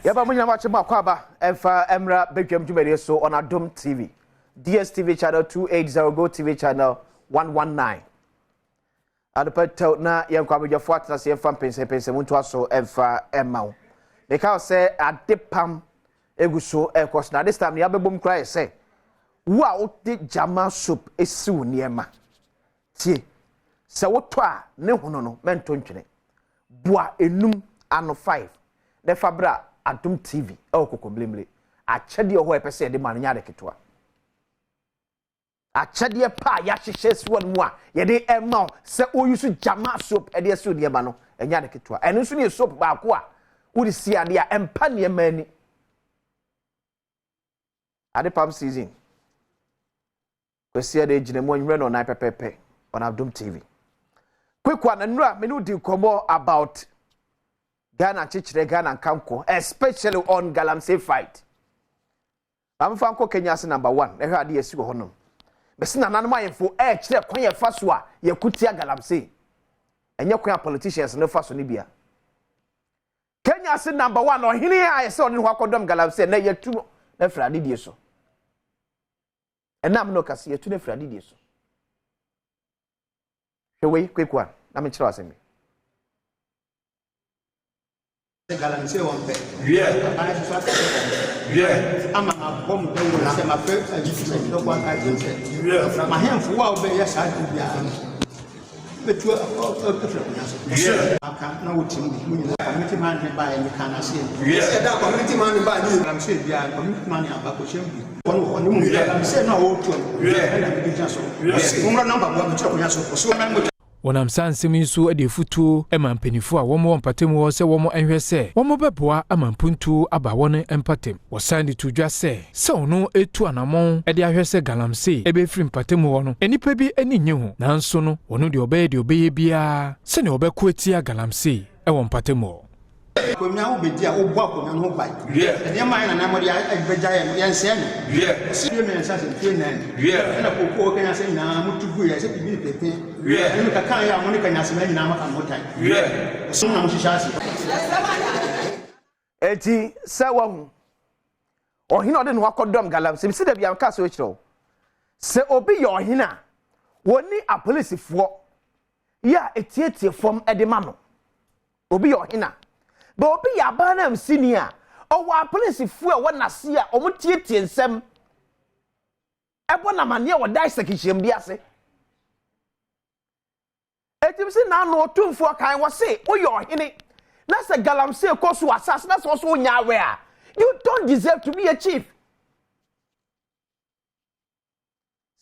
Yaba munya watch makwaba emfa emra bedwam dwumere so on Adom TV. DSTV channel 280 Go TV channel 119. Adepato na yenkwa bedwafo atase emfa pense muntu aso emfa emawo. They can say adepam eguso ekos na this time ya bebom cry say wo a wote jama soup esiw niema. Tie se woto a ne hono no mento ntwene. Boa enum ano 5. Ne fabra Adom TV kokomlemle achede ho epese de man nya de ketwa achede pa ya hyehyɛ swon mu a ye de emma se oyusu jama soap e de so de ba no enya de ketwa eno so ne soap ba ko a wo de si ade a empa ne mani ade pam season kwesi ade gine mo nwre no na pepepe on Adom TV kwekwa na nura me no di komo about Ghana chichire Ghana kanko especially on galamsey fight. I'm fanko Kenya se number 1. Ehwe ade yesi go honom. Be se nananum ayefo kire kwan ye faso a ye kutia galamsey. Enye kwan politicians no faso ni bia. Kenya se number 1 ohini ayese oni ho akodom galamsey na ye tu na frade die so. Enam no kase ye tu na frade die so. Hwe kwekwa na me kire wasemi. Galamsey one pay. Yeah. I'm a bomb. I'm a first. I just said no one I can say. Yeah. My hand for what be yes I do be. But you yeah. I can't know what you committee man by any kind of sin. Yes. That committee man by you. I'm saying yeah, committee man about to shame you. One I'm saying no to. Yeah. And I'm just so. Yes. One number one so. Wonam sansem nso ade futuo emampenifu a womo mpatem wo se womo enhwe se womo beboa amampuntu aba won empatem wo sande tudwa se ono etu anamon ade ahwe se galamsey ebe firi mpatem wo no enipa bi ani nye ho nanso no wono de obeye bia se ne obeko atia galamsey wo mpatem wo Komia wo bedi a wo bo akomia no bai. Yeah. E man na modi agbeja ye nse no. Yeah. Si me nsa se tie nan. Yeah. Na kokko kanya se na mutugu ye se bibi pepe. Yeah. Enu ka kan ya mo ni kanya se na maka motai. Yeah. So na mo shishasi. Eti se wa hu. Ohina ode no akodom galamsey se da bia ka so kiro. Se obi ye ohina woni a police fo ya etietie fom ede ma no. Obi ye ohina but obi yabanam senior owa police fu e wona se a omutietie nsem ebo na mane wo dai sekihiem bi ase etimsi na no otumfu kan wo se oyo ohene na se galamsey koso asas na so nya awe a you don't deserve to be a chief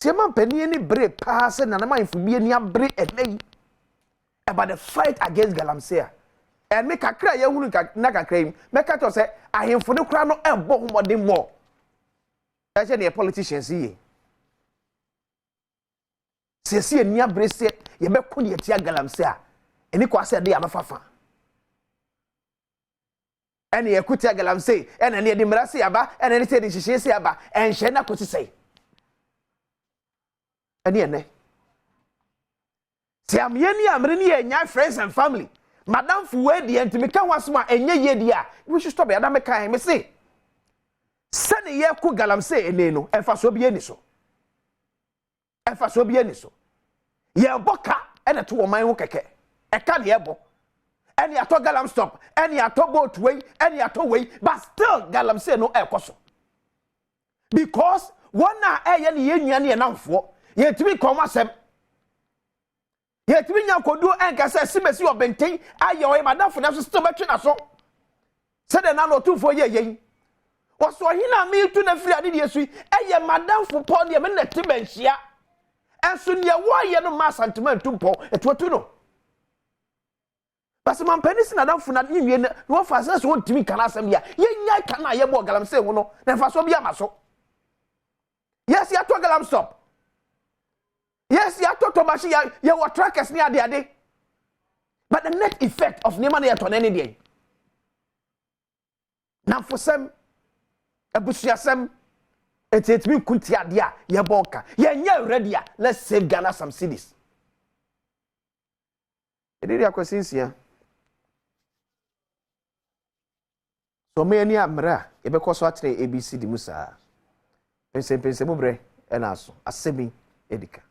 sema panie ni bre pa se na man fu bi ni abre elei about the fight against galamsey and make a cry, you wouldn't a claim. Make a say, I am for the crown and bomb more than more. That's any politician see. See, near Bristol, you may put your tia galamsey. And it was said they are a fafa. And you could tell galamsey, and any de Mercy Abba, and anything she says Abba, and Shana could say. And yet, see, I'm many and your friends and family. Madam Fuwe di enti meka wasoma enye ye dia we should stop ya meka he me say sene ye ku galamsey ene no enfa so bi eni so ye boka ene to woman wo keke e ka de ebo ene ato galam stop ene ato boat way ene ato way but still galamsey no ekoso because one na eye ne ye nua ne namfo ye timi komasem yet we nya kodu enka se simesi obenten aye o madam for na so still betwe na so said na no tumfo ye yen wo so hina mi tu na firi ade de esu eye madam for pon de me na timanhia enso ne wo ye no ma sentiment tumpo etuatu no bas man penis na damfo na nwie na wo fa se so ntimi kana asem ya ye nya kana ye bo galamsey ho no na fa so bia ma so yes ya to galam stop. Yes, you are to machine, you were trackers near the day. But the net effect of Neman yet on any day. Now for some, a bushiasem, it's me kuntia dia, ya bonka, ya ready. Let's save Ghana some cities. It is a question here. so me ani amra ye be koso atre ABC di musa pense mu bre ena so Asem Yi Di Ka